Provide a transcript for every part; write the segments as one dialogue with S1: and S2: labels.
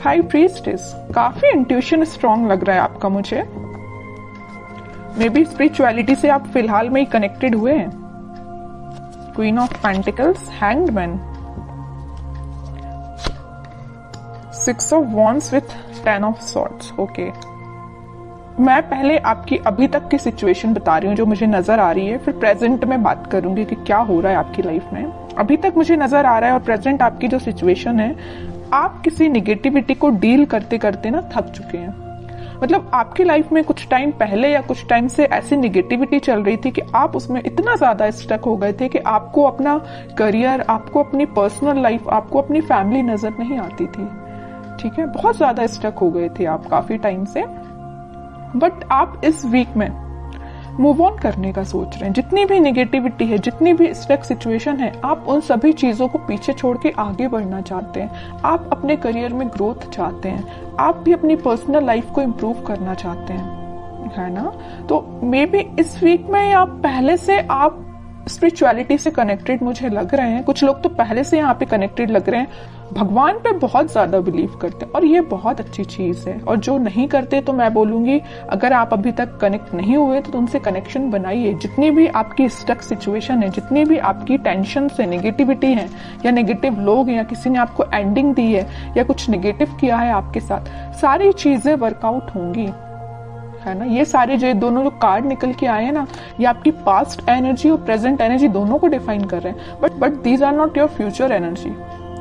S1: High priestess, काफी intuition strong लग रहा है आपका मुझे। मे बी स्पिरिचुअलिटी से आप फिलहाल में ही कनेक्टेड हुए हैं। Queen of pentacles, hanged man, 6 of wands with 10 of swords. Okay, मैं पहले आपकी अभी तक की सिचुएशन बता रही हूँ जो मुझे नजर आ रही है, फिर प्रेजेंट में बात करूंगी कि क्या हो रहा है आपकी लाइफ में। अभी तक मुझे नजर आ रहा है और प्रेजेंट आपकी जो सिचुएशन है, आप किसी निगेटिविटी को डील करते करते ना थक चुके हैं। मतलब आपकी लाइफ में कुछ टाइम पहले या कुछ टाइम से ऐसी निगेटिविटी चल रही थी कि आप उसमें इतना ज्यादा स्टक हो गए थे कि आपको अपना करियर, आपको अपनी पर्सनल लाइफ, आपको अपनी फैमिली नजर नहीं आती थी। ठीक है, बहुत ज्यादा स्टक हो गए थे आप काफी टाइम से। बट आप इस वीक में मूव ऑन करने का सोच रहे हैं। जितनी भी नेगेटिविटी है, जितनी भी स्टक सिचुएशन है, आप उन सभी चीजों को पीछे छोड़ के आगे बढ़ना चाहते हैं। आप अपने करियर में ग्रोथ चाहते हैं, आप भी अपनी पर्सनल लाइफ को इम्प्रूव करना चाहते हैं, है ना। तो मे बी इस वीक में आप पहले से आप स्पिरिचुअलिटी से कनेक्टेड मुझे लग रहे हैं। कुछ लोग तो पहले से यहाँ पे कनेक्टेड लग रहे हैं, भगवान पे बहुत ज्यादा बिलीव करते हैं और ये बहुत अच्छी चीज है। और जो नहीं करते तो मैं बोलूंगी, अगर आप अभी तक कनेक्ट नहीं हुए तो उनसे कनेक्शन बनाइए। जितनी भी आपकी स्टक सिचुएशन है, जितनी भी आपकी टेंशन से नेगेटिविटी है या नेगेटिव लोग या किसी ने आपको एंडिंग दी है या कुछ नेगेटिव किया है आपके साथ, सारी चीजें वर्कआउट होंगी, है ना। ये सारे जो दोनों जो कार्ड निकल के आए हैं ना, ये आपकी पास्ट एनर्जी और प्रेजेंट एनर्जी दोनों को डिफाइन कर रहे हैं। But these are not your future energy.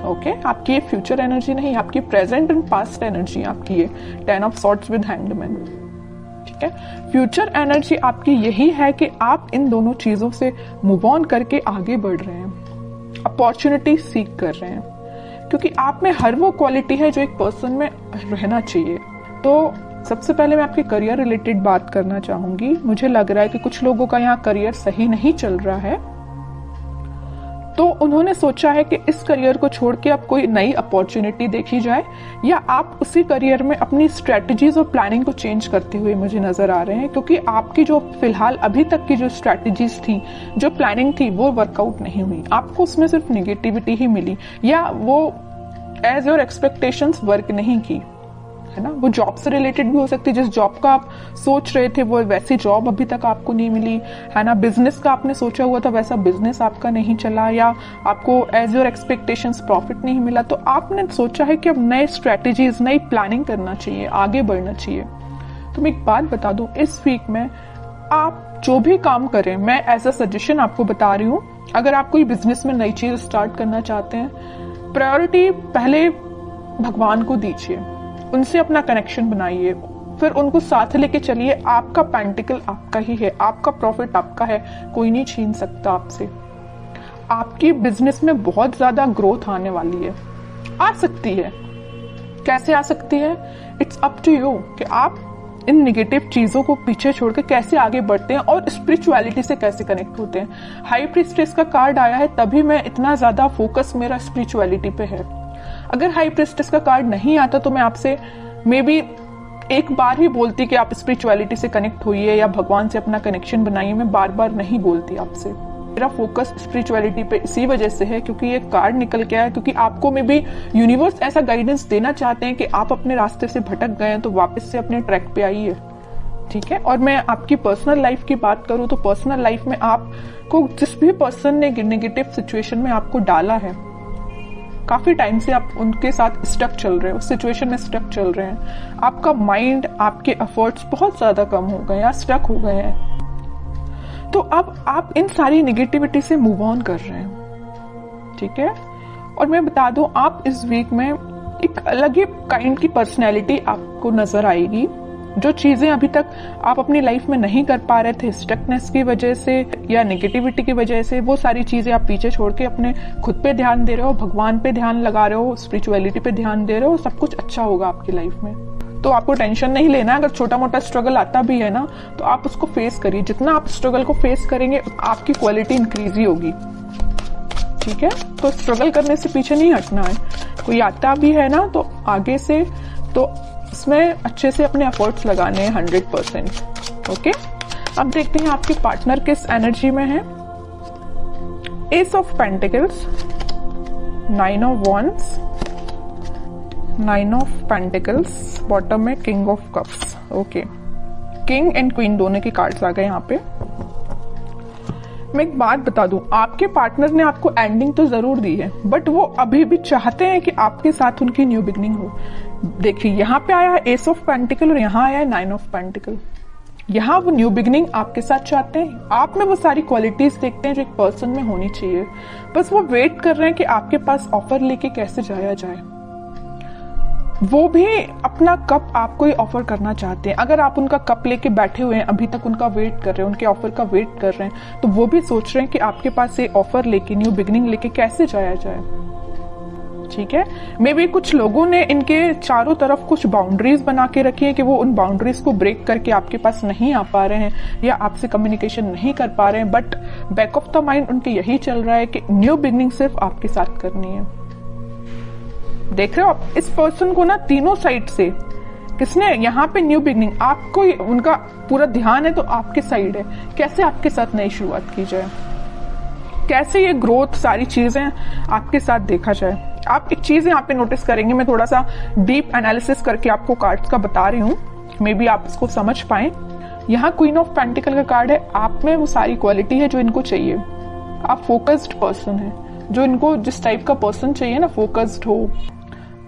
S1: Okay, आपकी ये फ्यूचर एनर्जी नहीं, आपकी प्रेजेंट एंड पास्ट एनर्जी आपकी ये 10 of swords with hanged man. ठीक है, फ्यूचर एनर्जी आपकी यही है कि आप इन दोनों चीजों से मूव ऑन करके आगे बढ़ रहे हैं, अपॉर्चुनिटी सीख कर रहे हैं, क्योंकि आप में हर वो क्वालिटी है जो एक पर्सन में रहना चाहिए। तो सबसे पहले मैं आपके करियर रिलेटेड बात करना चाहूंगी। मुझे लग रहा है कि कुछ लोगों का यहाँ करियर सही नहीं चल रहा है, तो उन्होंने सोचा है कि इस करियर को छोड़ के अब कोई नई अपॉर्चुनिटी देखी जाए, या आप उसी करियर में अपनी स्ट्रेटजीज और प्लानिंग को चेंज करते हुए मुझे नजर आ रहे हैं। क्योंकि आपकी जो फिलहाल अभी तक की जो स्ट्रेटजीज थी, जो प्लानिंग थी, वो वर्कआउट नहीं हुई, आपको उसमें सिर्फ निगेटिविटी ही मिली, या वो एज योर एक्सपेक्टेशंस वर्क नहीं की, है ना। वो जॉब से रिलेटेड भी हो सकती है, जिस जॉब का आप सोच रहे थे वो वैसी जॉब अभी तक आपको नहीं मिली, है ना। बिजनेस का आपने सोचा हुआ था वैसा बिजनेस आपका नहीं चला, या आपको एज योर एक्सपेक्टेशंस प्रॉफिट नहीं मिला। तो आपने सोचा है कि अब नए स्ट्रेटेजीज, नई प्लानिंग करना चाहिए, आगे बढ़ना चाहिए। तो मैं एक बात बता दूं, इस वीक में आप जो भी काम करें, मैं एज अ सजेशन आपको बता रही हूँ, अगर आप कोई बिजनेस में नई चीज स्टार्ट करना चाहते हैं, प्रायोरिटी पहले भगवान को दीजिए, उनसे अपना कनेक्शन बनाइए, फिर उनको साथ लेके चलिए। आपका पेंटिकल आपका ही है, आपका प्रॉफिट आपका है, कोई नहीं छीन सकता आपसे। आपकी बिजनेस में बहुत ज्यादा ग्रोथ आने वाली है, आ सकती है। कैसे आ सकती है? इट्स अप टू यू कि आप इन निगेटिव चीजों को पीछे छोड़ के कैसे आगे बढ़ते हैं और स्पिरिचुअलिटी से कैसे कनेक्ट होते हैं। हाई प्रीस्टेस का कार्ड आया है, तभी मैं इतना ज्यादा फोकस मेरा स्पिरिचुअलिटी पे है। अगर हाई प्रीस्टेस का कार्ड नहीं आता तो मैं आपसे मे बी एक बार ही बोलती कि आप स्पिरिचुअलिटी से कनेक्ट होइए या भगवान से अपना कनेक्शन बनाइए। मैं बार बार नहीं बोलती आपसे। मेरा फोकस स्पिरिचुअलिटी पे इसी वजह से है क्योंकि ये कार्ड निकल के आया, क्योंकि आपको में भी यूनिवर्स ऐसा गाइडेंस देना चाहते हैं कि आप अपने रास्ते से भटक गए हैं तो वापस से अपने ट्रैक पे आइए। ठीक है, और मैं आपकी पर्सनल लाइफ की बात करूं तो पर्सनल लाइफ में आपको जिस भी पर्सन ने नेगेटिव सिचुएशन में आपको डाला है, काफी टाइम से आप उनके साथ स्टक चल रहे हो, उस सिचुएशन में स्टक चल रहे हैं, आपका माइंड, आपके एफर्ट्स बहुत ज्यादा कम हो गए या स्टक हो गए हैं, तो अब आप इन सारी नेगेटिविटी से मूव ऑन कर रहे हैं। ठीक है, और मैं बता दूं, आप इस वीक में एक अलग ही काइंड की पर्सनैलिटी आपको नजर आएगी। जो चीजें अभी तक आप अपनी लाइफ में नहीं कर पा रहे थे स्टकनेस की वजह से या नेगेटिविटी की वजह से, वो सारी चीजें आप पीछे छोड़ के अपने खुद पे ध्यान दे रहे हो, भगवान पे ध्यान लगा रहे हो, स्पिरिचुअलिटी पे ध्यान दे रहे हो, सब कुछ अच्छा होगा आपकी लाइफ में। तो आपको टेंशन नहीं लेना। अगर छोटा मोटा स्ट्रगल आता भी है ना, तो आप उसको फेस करिए। जितना आप स्ट्रगल को फेस करेंगे आपकी क्वालिटी इंक्रीज ही होगी। ठीक है, तो स्ट्रगल करने से पीछे नहीं हटना है। कोई आता भी है ना तो आगे से तो इसमें अच्छे से अपने एफर्ट्स लगाने हैं 100%। ओके, अब देखते हैं आपके पार्टनर किस एनर्जी में है। Ace of pentacles, 9 of wands, 9 of pentacles, bottom में king of cups. Okay, king and queen दोनों के कार्ड्स आ गए यहाँ पे। मैं एक बात बता दूं, आपके पार्टनर ने आपको एंडिंग तो जरूर दी है, बट वो अभी भी चाहते हैं कि आपके साथ उनकी न्यू बिगनिंग हो। देखिए यहाँ पे आया है एस ऑफ पेंटिकल और यहाँ आया है 9 ऑफ पेंटिकल। यहाँ वो न्यू बिगनिंग आपके साथ चाहते हैं, आप में वो सारी क्वालिटीज देखते हैं जो एक पर्सन में होनी चाहिए, बस वो वेट कर रहे हैं कि आपके पास ऑफर लेके कैसे जाया जाए। वो भी अपना कप आपको ही ऑफर करना चाहते हैं। अगर आप उनका कप लेके बैठे हुए हैं, अभी तक उनका वेट कर रहे हैं, उनके ऑफर का वेट कर रहे हैं, तो वो भी सोच रहे हैं कि आपके पास ये ऑफर लेके, न्यू बिगनिंग लेके कैसे जाया जाए। ठीक है, मे बी कुछ लोगों ने इनके चारों तरफ कुछ बाउंड्रीज बना के रखी है कि वो उन बाउंड्रीज को ब्रेक करके आपके पास नहीं आ पा रहे हैं या आपसे कम्युनिकेशन नहीं कर पा रहे हैं, but back of the mind उनके यही चल रहा है कि न्यू बिगनिंग सिर्फ आपके साथ करनी है। देख रहे हो आप इस पर्सन को ना, तीनों साइड से किसने यहाँ पे न्यू बिगनिंग, आपको उनका पूरा ध्यान है तो आपके साइड है, कैसे आपके साथ नई शुरुआत की जाए, कैसे ये ग्रोथ सारी चीजें आपके साथ देखा जाए। आप एक चीज यहाँ पे नोटिस करेंगे, मैं थोड़ा सा डीप एनालिसिस करके आपको कार्ड्स का बता रही हूँ, मे बी आप इसको समझ पाए। यहाँ क्वीन ऑफ पेंटिकल का कार्ड है, आप में वो सारी क्वालिटी है जो इनको चाहिए। आप फोकस्ड पर्सन है, जो इनको जिस टाइप का पर्सन चाहिए ना, फोकस्ड हो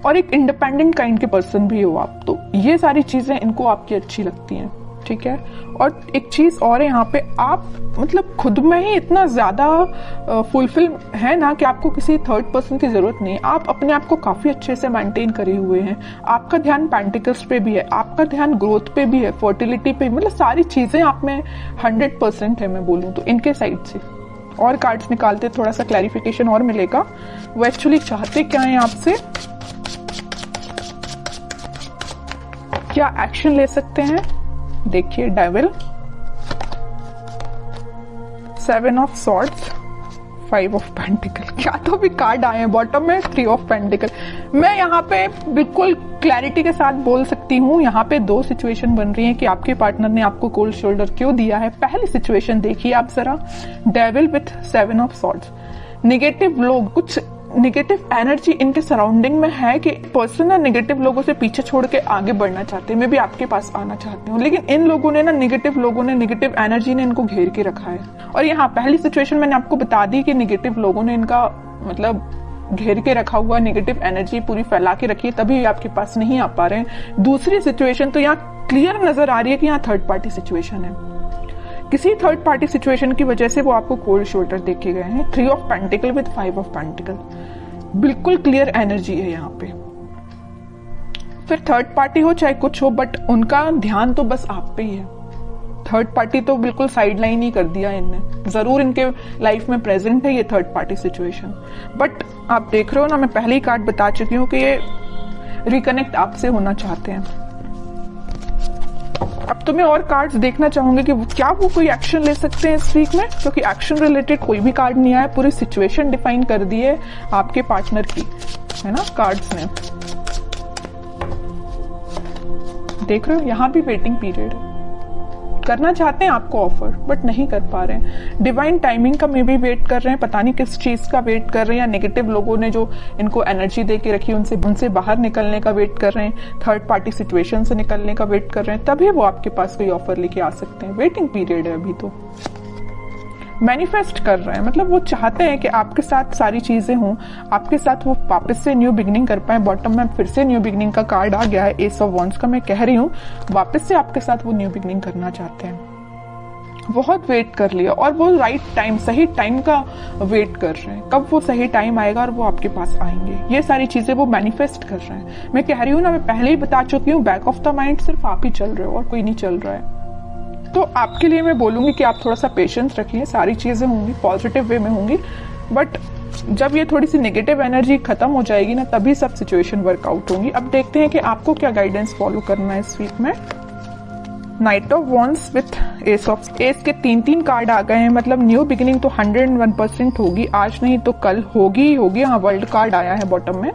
S1: और एक इंडिपेंडेंट काइंड के पर्सन भी हो आप, तो ये सारी चीजें इनको आपकी अच्छी लगती हैं। ठीक है, और एक चीज और है यहाँ पे, आप मतलब खुद में ही इतना ज्यादा फुलफिल है ना कि आपको किसी थर्ड पर्सन की जरूरत नहीं। आप अपने आप को काफी अच्छे से मेंटेन करे हुए हैं, आपका ध्यान पेंटिकल्स पे भी है, आपका ध्यान ग्रोथ पे भी है, फर्टिलिटी पे, मतलब सारी चीजें आप में 100% है मैं बोलूँ तो इनके साइड से। और कार्ड्स निकालते थोड़ा सा क्लैरिफिकेशन और मिलेगा, वो एक्चुअली चाहते क्या है आपसे, क्या एक्शन ले सकते हैं। देखिए devil, 7 of swords, 5 of pentacle, क्या तो भी कार्ड आए हैं। बॉटम में 3 ऑफ पेंटिकल। मैं यहाँ पे बिल्कुल क्लैरिटी के साथ बोल सकती हूँ, यहाँ पे 2 सिचुएशन बन रही है कि आपके पार्टनर ने आपको कोल्ड शोल्डर क्यों दिया है। पहली सिचुएशन देखिए आप जरा, devil with 7 of swords. Negative लोग, कुछ निगेटिव एनर्जी इनके सराउंडिंग में है कि पर्सन ना निगेटिव लोगों से पीछे छोड़ के आगे बढ़ना चाहते हैं, मैं भी आपके पास आना चाहती हूँ, लेकिन इन लोगों ने ना, निगेटिव लोगों ने, निगेटिव एनर्जी ने इनको घेर के रखा है। और यहाँ पहली सिचुएशन मैंने आपको बता दी कि निगेटिव लोगों ने इनका मतलब घेर के रखा हुआ, निगेटिव एनर्जी पूरी फैला के रखी है, तभी आपके पास नहीं आ पा रहे हैं। दूसरी सिचुएशन तो यहाँ क्लियर नजर आ रही है कि यहाँ थर्ड पार्टी सिचुएशन है, किसी थर्ड पार्टी सिचुएशन की वजह से वो आपको कोल्ड शोल्डर देके गए हैं। 3 of pentacle with 5 of pentacle, बिल्कुल क्लियर एनर्जी है यहाँ पे। फिर थर्ड पार्टी हो चाहे कुछ हो, बट उनका ध्यान तो बस आप पे ही है। थर्ड पार्टी तो बिल्कुल साइड लाइन ही कर दिया इनने, जरूर इनके लाइफ में प्रेजेंट है ये थर्ड पार्टी सिचुएशन, बट आप देख रहे हो ना, मैं पहले ही कार्ड बता चुकी हूँ कि ये रिकनेक्ट आपसे होना चाहते हैं। अब तो मैं और कार्ड्स देखना चाहूंगी कि क्या वो कोई एक्शन ले सकते हैं इस वीक में, क्योंकि एक्शन रिलेटेड कोई भी कार्ड नहीं आया, पूरी सिचुएशन डिफाइन कर दी है आपके पार्टनर की, है ना कार्ड्स ने। देख रहे हो यहाँ भी वेटिंग पीरियड है, करना चाहते हैं आपको ऑफर बट नहीं कर पा रहे हैं। डिवाइन टाइमिंग का में भी वेट कर रहे हैं, पता नहीं किस चीज का वेट कर रहे हैं, या नेगेटिव लोगों ने जो इनको एनर्जी दे के रखी उनसे बाहर निकलने का वेट कर रहे हैं, थर्ड पार्टी सिचुएशन से निकलने का वेट कर रहे हैं, तभी वो आपके पास कोई ऑफर लेके आ सकते हैं। वेटिंग पीरियड है अभी तो। मैनिफेस्ट कर रहे हैं, मतलब वो चाहते हैं कि आपके साथ सारी चीजें हों, आपके साथ वो वापस से न्यू बिगनिंग कर पाए। बॉटम में फिर से न्यू बिगनिंग का कार्ड आ गया है, एस ऑफ वॉन्ड्स का। मैं कह रही हूँ वापस से आपके साथ वो न्यू बिगनिंग करना चाहते हैं। बहुत वेट कर लिया और वो राइट टाइम, सही टाइम का वेट कर रहे हैं, कब वो सही टाइम आएगा और वो आपके पास आएंगे। ये सारी चीजें वो मैनिफेस्ट कर रहे हैं। मैं कह रही हूँ ना, मैं पहले ही बता चुकी हूँ, बैक ऑफ द माइंड सिर्फ आप ही चल रहे हो और कोई नहीं चल रहा है। तो आपके लिए मैं बोलूंगी कि आप थोड़ा सा पेशेंस रखिए, सारी चीजें होंगी पॉजिटिव वे में होंगी, बट जब ये थोड़ी सी नेगेटिव एनर्जी खत्म हो जाएगी ना, तभी सब सिचुएशन वर्कआउट होंगी। अब देखते हैं कि आपको क्या गाइडेंस फॉलो करना है इस वीक में। Night of wands with S of, S के 3 कार्ड आ गए हैं, मतलब न्यू बिगिनिंग तो 101% होगी, आज नहीं तो कल होगी ही होगी। हाँ, वर्ल्ड कार्ड आया है बॉटम में।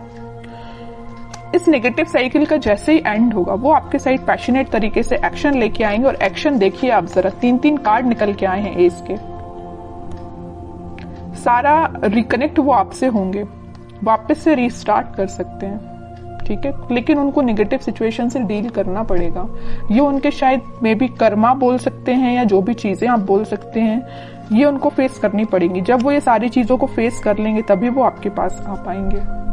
S1: इस नेगेटिव साइकिल का जैसे ही एंड होगा, वो आपके साइड पैशनेट तरीके से एक्शन लेके आएंगे। और एक्शन देखिए आप जरा, 3 कार्ड निकल के आए हैं एस के। सारा रिकनेक्ट वो आपसे होंगे, वापस से रीस्टार्ट कर सकते हैं। ठीक है, लेकिन उनको नेगेटिव सिचुएशन से डील करना पड़ेगा। ये उनके शायद मे बी कर्मा बोल सकते हैं या जो भी चीजें आप बोल सकते हैं, ये उनको फेस करनी पड़ेंगी। जब वो ये सारी चीजों को फेस कर लेंगे तभी वो आपके पास आ पाएंगे।